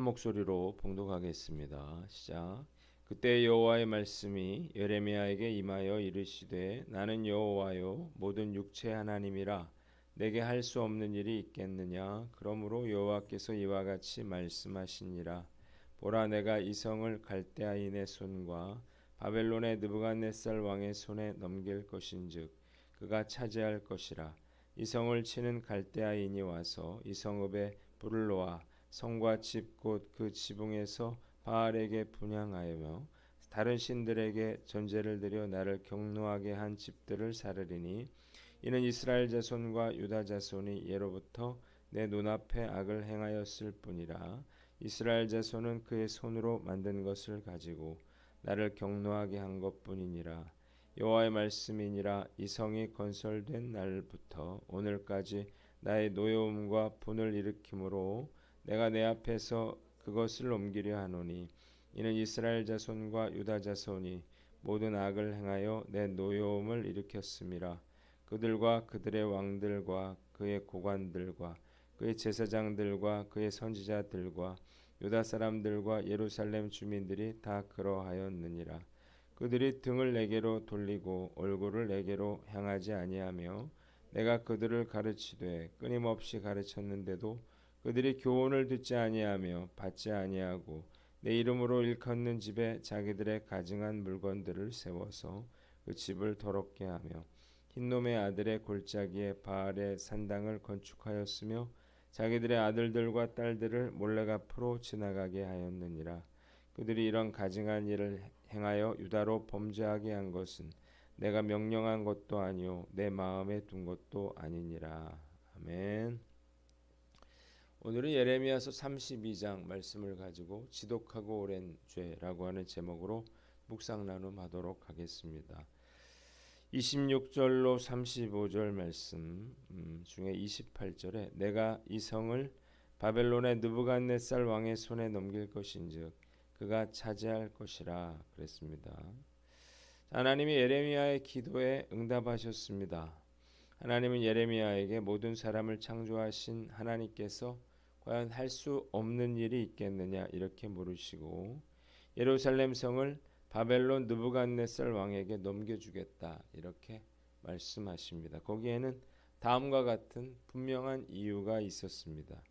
목소리로 봉독하겠습니다. 시작. 그때 여호와의 말씀이 예레미야에게 임하여 이르시되 나는 여호와요 모든 육체 하나님이라 내게 할 수 없는 일이 있겠느냐. 그러므로 여호와께서 이와 같이 말씀하시니라. 보라, 내가 이 성을 갈대아인의 손과 바벨론의 느부갓네살 왕의 손에 넘길 것인즉 그가 차지할 것이라. 이 성을 치는 갈대아인이 와서 이 성읍에 불을 놓아 성과 집 곧 그 지붕에서 바알에게 분향하여며 다른 신들에게 전제를 드려 나를 경노하게 한 집들을 사르리니 이는 이스라엘 자손과 유다 자손이 예로부터 내 눈앞에 악을 행하였을 뿐이라. 이스라엘 자손은 그의 손으로 만든 것을 가지고 나를 경노하게 한 것뿐이니라. 여호와의 말씀이니라. 이 성이 건설된 날부터 오늘까지 나의 노여움과 분을 일으킴으로 내가 내 앞에서 그것을 옮기려 하노니 이는 이스라엘 자손과 유다 자손이 모든 악을 행하여 내 노여움을 일으켰음이라. 그들과 그들의 왕들과 그의 고관들과 그의 제사장들과 그의 선지자들과 유다 사람들과 예루살렘 주민들이 다 그러하였느니라. 그들이 등을 내게로 돌리고 얼굴을 내게로 향하지 아니하며 내가 그들을 가르치되 끊임없이 가르쳤는데도 그들이 교훈을 듣지 아니하며 받지 아니하고 내 이름으로 일컫는 집에 자기들의 가증한 물건들을 세워서 그 집을 더럽게 하며 흰놈의 아들의 골짜기에 바알의 산당을 건축하였으며 자기들의 아들들과 딸들을 몰래 앞으로 지나가게 하였느니라. 그들이 이런 가증한 일을 행하여 유다로 범죄하게 한 것은 내가 명령한 것도 아니요 내 마음에 둔 것도 아니니라. 아멘. 오늘은 예레미야서 32장 말씀을 가지고 지독하고 오랜 죄라고 하는 제목으로 묵상 나눔하도록 하겠습니다. 26절로 35절 말씀 중에 28절에 내가 이 성을 바벨론의 느부갓네살 왕의 손에 넘길 것인즉 그가 차지할 것이라 그랬습니다. 하나님이 예레미야의 기도에 응답하셨습니다. 하나님은 예레미야에게 모든 사람을 창조하신 하나님께서 과연 할 수 없는 일이 있겠느냐 이렇게 물으시고 예루살렘 성을 바벨론 느부갓네살 왕에게 넘겨주겠다 이렇게 말씀하십니다. 거기에는 다음과 같은 분명한 이유가 있었습니다.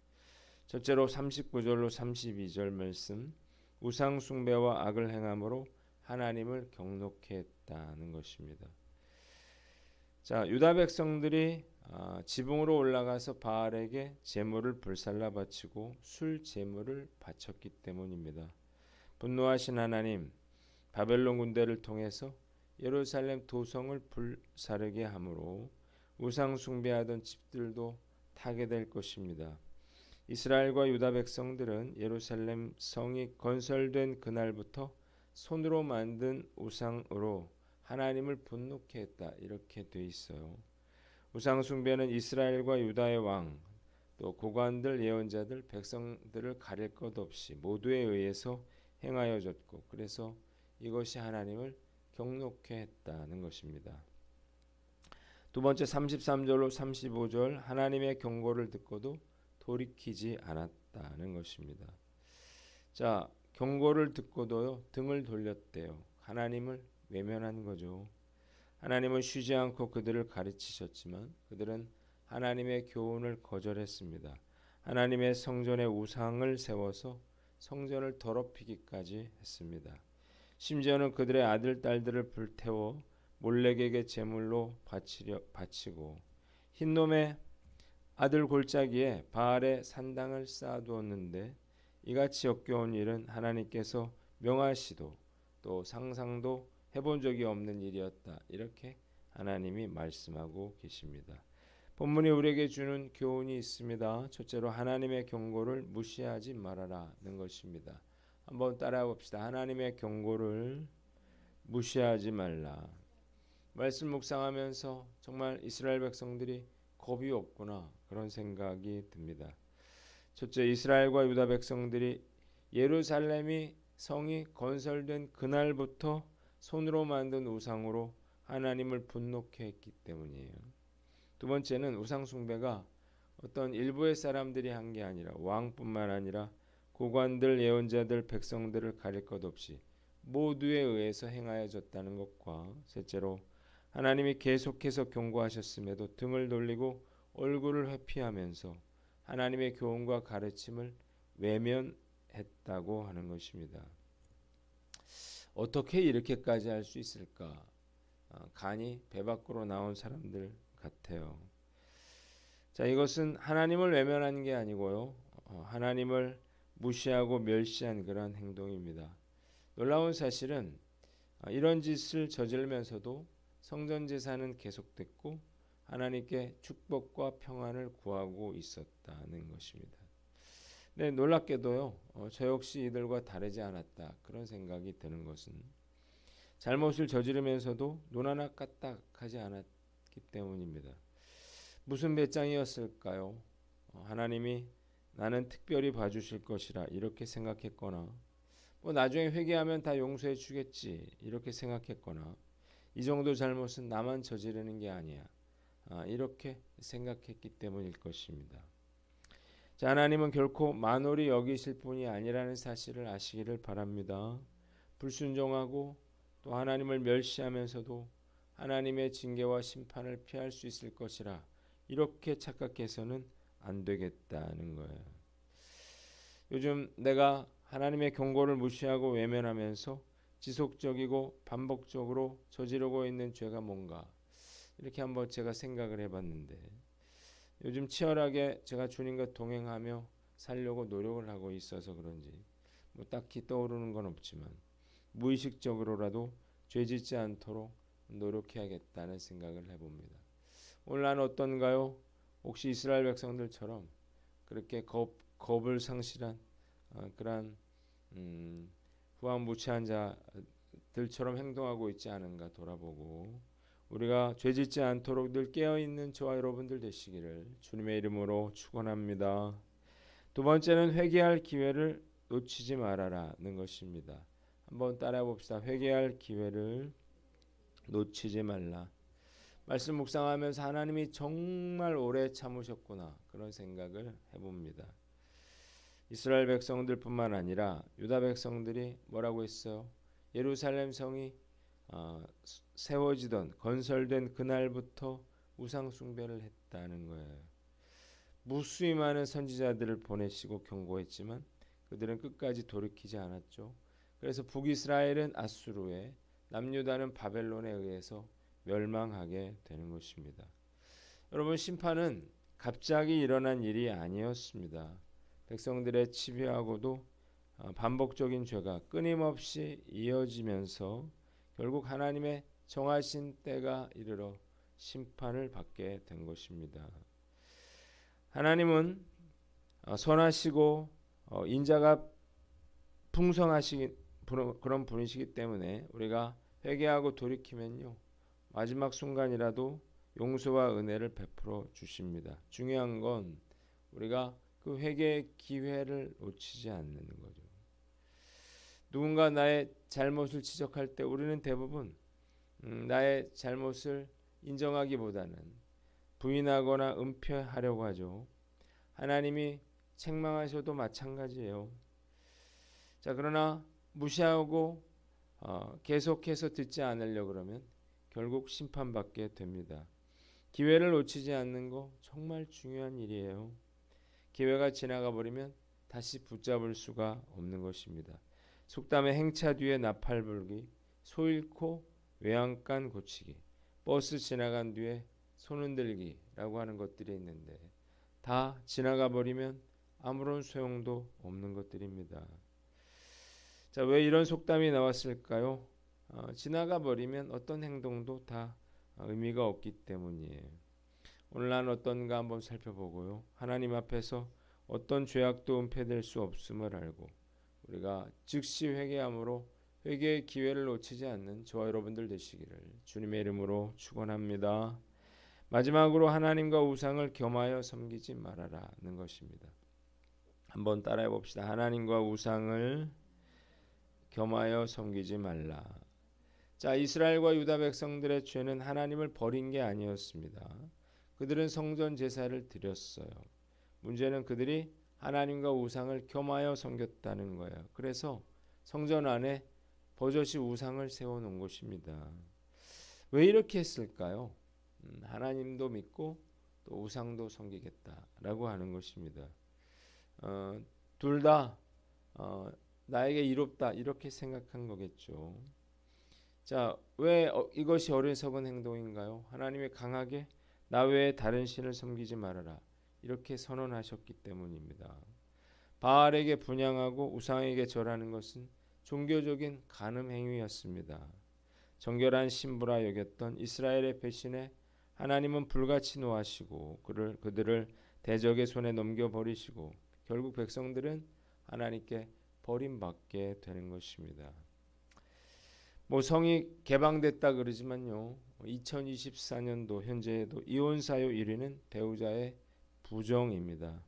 첫째로 39절로 32절 말씀, 우상 숭배와 악을 행함으로 하나님을 경노케 했다는 것입니다. 자, 유다 백성들이 지붕으로 올라가서 바알에게 제물을 불살라 바치고 술 제물을 바쳤기 때문입니다. 분노하신 하나님, 바벨론 군대를 통해서 예루살렘 도성을 불사르게 함으로 우상 숭배하던 집들도 타게 될 것입니다. 이스라엘과 유다 백성들은 예루살렘 성이 건설된 그날부터 손으로 만든 우상으로 하나님을 분노케 했다 이렇게 돼 있어요. 우상 숭배는 이스라엘과 유다의 왕, 또 고관들, 예언자들, 백성들을 가릴 것 없이 모두에 의해서 행하여졌고 그래서 이것이 하나님을 경노케 했다는 것입니다. 두 번째 33절로 35절 하나님의 경고를 듣고도 돌이키지 않았다는 것입니다. 자, 경고를 듣고도요 등을 돌렸대요. 하나님을 외면한 거죠. 하나님은 쉬지 않고 그들을 가르치셨지만 그들은 하나님의 교훈을 거절했습니다. 하나님의 성전에 우상을 세워서 성전을 더럽히기까지 했습니다. 심지어는 그들의 아들, 딸들을 불태워 몰렉에게 제물로 바치고 흰놈의 아들 골짜기에 바알의 산당을 쌓아두었는데 이같이 역겨운 일은 하나님께서 명하시도 또 상상도 해본 적이 없는 일이었다. 이렇게 하나님이 말씀하고 계십니다. 본문이 우리에게 주는 교훈이 있습니다. 첫째로 하나님의 경고를 무시하지 말아라는 것입니다. 한번 따라해 봅시다. 하나님의 경고를 무시하지 말라. 말씀 묵상하면서 정말 이스라엘 백성들이 겁이 없구나 그런 생각이 듭니다. 첫째, 이스라엘과 유다 백성들이 예루살렘이 성이 건설된 그날부터 손으로 만든 우상으로 하나님을 분노케 했기 때문이에요. 두 번째는 우상 숭배가 어떤 일부의 사람들이 한 게 아니라 왕뿐만 아니라 고관들, 예언자들, 백성들을 가릴 것 없이 모두에 의해서 행하여졌다는 것과, 셋째로 하나님이 계속해서 경고하셨음에도 등을 돌리고 얼굴을 회피하면서 하나님의 교훈과 가르침을 외면했다고 하는 것입니다. 어떻게 이렇게까지 할 수 있을까? 간이 배 밖으로 나온 사람들 같아요. 자, 이것은 하나님을 외면한 게 아니고요, 하나님을 무시하고 멸시한 그러한 행동입니다. 놀라운 사실은 이런 짓을 저지르면서도 성전 제사는 계속됐고 하나님께 축복과 평안을 구하고 있었다는 것입니다. 네, 놀랍게도요, 저 역시 이들과 다르지 않았다, 그런 생각이 드는 것은 잘못을 저지르면서도 눈 하나 까딱하지 않았기 때문입니다. 무슨 배짱이었을까요? 하나님이 나는 특별히 봐주실 것이라 이렇게 생각했거나, 나중에 회개하면 다 용서해 주겠지 이렇게 생각했거나, 이 정도 잘못은 나만 저지르는 게 아니야, 이렇게 생각했기 때문일 것입니다. 자, 하나님은 결코 만홀히 여기실 분이 아니라는 사실을 아시기를 바랍니다. 불순종하고 또 하나님을 멸시하면서도 하나님의 징계와 심판을 피할 수 있을 것이라 이렇게 착각해서는 안 되겠다는 거예요. 요즘 내가 하나님의 경고를 무시하고 외면하면서 지속적이고 반복적으로 저지르고 있는 죄가 뭔가, 이렇게 한번 제가 생각을 해봤는데, 요즘 치열하게 제가 주님과 동행하며 살려고 노력을 하고 있어서 그런지 딱히 떠오르는 건 없지만 무의식적으로라도 죄짓지 않도록 노력해야겠다는 생각을 해봅니다. 오늘 나는 어떤가요? 혹시 이스라엘 백성들처럼 그렇게 겁을 상실한 그러한 후한무치한 자들처럼 행동하고 있지 않은가 돌아보고, 우리가 죄짓지 않도록 늘 깨어있는 저와 여러분들 되시기를 주님의 이름으로 축원합니다. 두 번째는 회개할 기회를 놓치지 말아라는 것입니다. 한번 따라해 봅시다. 회개할 기회를 놓치지 말라. 말씀 묵상하면서 하나님이 정말 오래 참으셨구나, 그런 생각을 해봅니다. 이스라엘 백성들뿐만 아니라 유다 백성들이 뭐라고 했어요? 예루살렘 성이 세워지던 건설된 그날부터 우상 숭배를 했다는 거예요. 무수히 많은 선지자들을 보내시고 경고했지만 그들은 끝까지 돌이키지 않았죠. 그래서 북이스라엘은 아수르에, 남유다는 바벨론에 의해서 멸망하게 되는 것입니다. 여러분, 심판은 갑자기 일어난 일이 아니었습니다. 백성들의 치부하고도 반복적인 죄가 끊임없이 이어지면서 결국 하나님의 정하신 때가 이르러 심판을 받게 된 것입니다. 하나님은 선하시고 인자가 풍성하신 그런 분이시기 때문에 우리가 회개하고 돌이키면요, 마지막 순간이라도 용서와 은혜를 베풀어 주십니다. 중요한 건 우리가 그 회개의 기회를 놓치지 않는 거죠. 누군가 나의 잘못을 지적할 때 우리는 대부분 나의 잘못을 인정하기보다는 부인하거나 은폐하려고 하죠. 하나님이 책망하셔도 마찬가지예요. 자, 그러나 무시하고 계속해서 듣지 않으려고 그러면 결국 심판받게 됩니다. 기회를 놓치지 않는 거 정말 중요한 일이에요. 기회가 지나가 버리면 다시 붙잡을 수가 없는 것입니다. 속담에 행차 뒤에 나팔 불기, 소 잃고 외양간 고치기, 버스 지나간 뒤에 손 흔들기라고 하는 것들이 있는데 다 지나가 버리면 아무런 소용도 없는 것들입니다. 자, 왜 이런 속담이 나왔을까요? 지나가 버리면 어떤 행동도 다 의미가 없기 때문이에요. 오늘 난 어떤가 한번 살펴보고요, 하나님 앞에서 어떤 죄악도 은폐될 수 없음을 알고 우리가 즉시 회개함으로 회개의 기회를 놓치지 않는 저와 여러분들 되시기를 주님의 이름으로 축원합니다. 마지막으로 하나님과 우상을 겸하여 섬기지 말아라는 것입니다. 한번 따라해 봅시다. 하나님과 우상을 겸하여 섬기지 말라. 자, 이스라엘과 유다 백성들의 죄는 하나님을 버린 게 아니었습니다. 그들은 성전 제사를 드렸어요. 문제는 그들이 하나님과 우상을 겸하여 섬겼다는 거예요. 그래서 성전 안에 버젓이 우상을 세워놓은 것입니다. 왜 이렇게 했을까요? 하나님도 믿고 또 우상도 섬기겠다라고 하는 것입니다. 둘 다 나에게 이롭다 이렇게 생각한 거겠죠. 자, 왜 이것이 어리석은 행동인가요? 하나님이 강하게 나 외에 다른 신을 섬기지 말아라 이렇게 선언하셨기 때문입니다. 바알에게 분향하고 우상에게 절하는 것은 종교적인 간음 행위였습니다. 정결한 신부라 여겼던 이스라엘의 배신에 하나님은 불같이 노하시고 그들을 대적의 손에 넘겨버리시고 결국 백성들은 하나님께 버림받게 되는 것입니다. 성이 개방됐다 그러지만요. 2024년도 현재에도 이혼 사유 1위는 배우자의 부정입니다.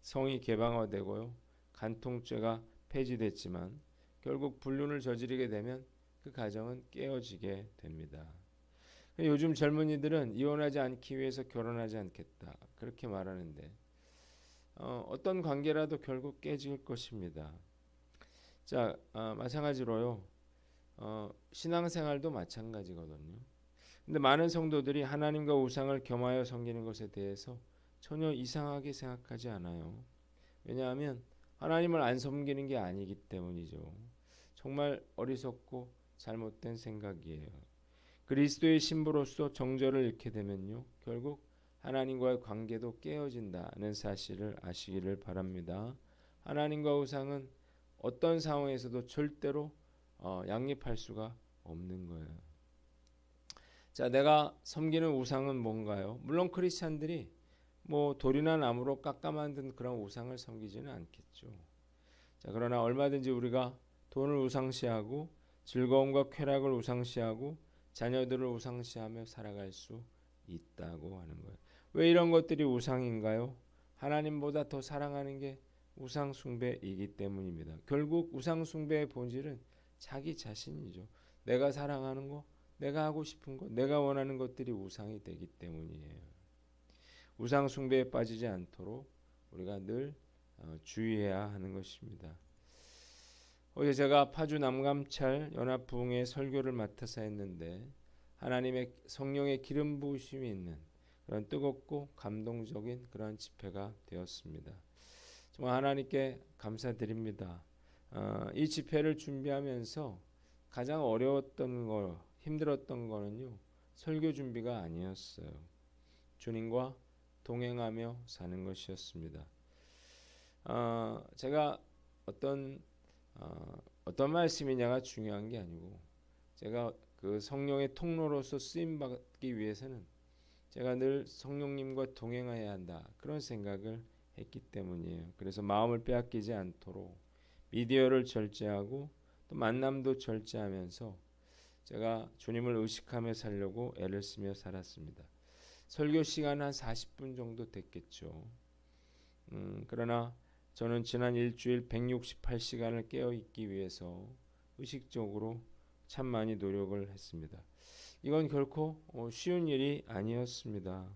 성이 개방화되고요. 간통죄가 폐지됐지만 결국 불륜을 저지르게 되면 그 가정은 깨어지게 됩니다. 요즘 젊은이들은 이혼하지 않기 위해서 결혼하지 않겠다 그렇게 말하는데 어떤 관계라도 결국 깨질 것입니다. 자, 마찬가지로요. 신앙생활도 마찬가지거든요. 근데 많은 성도들이 하나님과 우상을 겸하여 섬기는 것에 대해서 전혀 이상하게 생각하지 않아요. 왜냐하면 하나님을 안 섬기는 게 아니기 때문이죠. 정말 어리석고 잘못된 생각이에요. 그리스도의 신부로서 정절을 잃게 되면요. 결국 하나님과의 관계도 깨어진다는 사실을 아시기를 바랍니다. 하나님과 우상은 어떤 상황에서도 절대로 양립할 수가 없는 거예요. 자, 내가 섬기는 우상은 뭔가요? 물론 크리스찬들이 돌이나 나무로 깎아 만든 그런 우상을 섬기지는 않겠죠. 자, 그러나 얼마든지 우리가 돈을 우상시하고 즐거움과 쾌락을 우상시하고 자녀들을 우상시하며 살아갈 수 있다고 하는 거예요. 왜 이런 것들이 우상인가요? 하나님보다 더 사랑하는 게 우상 숭배이기 때문입니다. 결국 우상 숭배의 본질은 자기 자신이죠. 내가 사랑하는 거, 내가 하고 싶은 거, 내가 원하는 것들이 우상이 되기 때문이에요. 우상 숭배에 빠지지 않도록 우리가 늘 주의해야 하는 것입니다. 어제 제가 파주 남감찰 연합부흥회 설교를 맡아서 했는데 하나님의 성령의 기름 부으심이 있는 그런 뜨겁고 감동적인 그런 집회가 되었습니다. 정말 하나님께 감사드립니다. 이 집회를 준비하면서 가장 어려웠던 거, 힘들었던 거는요. 설교 준비가 아니었어요. 주님과 동행하며 사는 것이었습니다. 제가 어떤 말씀이냐가 중요한 게 아니고 제가 그 성령의 통로로서 쓰임 받기 위해서는 제가 늘 성령님과 동행해야 한다 그런 생각을 했기 때문이에요. 그래서 마음을 빼앗기지 않도록 미디어를 절제하고 또 만남도 절제하면서 제가 주님을 의식하며 살려고 애를 쓰며 살았습니다. 설교 시간 한 40분 정도 됐겠죠. 그러나 저는 지난 일주일 168시간을 깨어있기 위해서 의식적으로 참 많이 노력을 했습니다. 이건 결코 쉬운 일이 아니었습니다.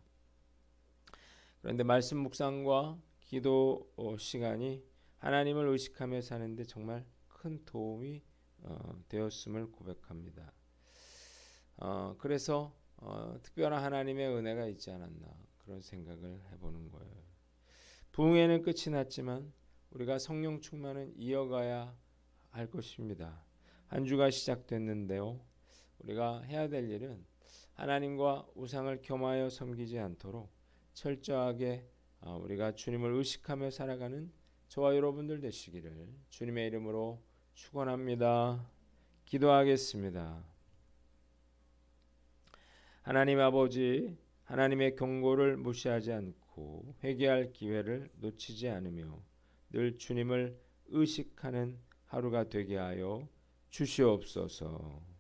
그런데 말씀 묵상과 기도 시간이 하나님을 의식하며 사는데 정말 큰 도움이 되었음을 고백합니다. 그래서 특별한 하나님의 은혜가 있지 않았나 그런 생각을 해보는 거예요. 부흥회는 끝이 났지만 우리가 성령 충만은 이어가야 할 것입니다. 한 주가 시작됐는데요. 우리가 해야 될 일은 하나님과 우상을 겸하여 섬기지 않도록 철저하게 우리가 주님을 의식하며 살아가는 저와 여러분들 되시기를 주님의 이름으로 축원합니다. 기도하겠습니다. 하나님 아버지, 하나님의 경고를 무시하지 않고 회개할 기회를 놓치지 않으며 늘 주님을 의식하는 하루가 되게 하여 주시옵소서.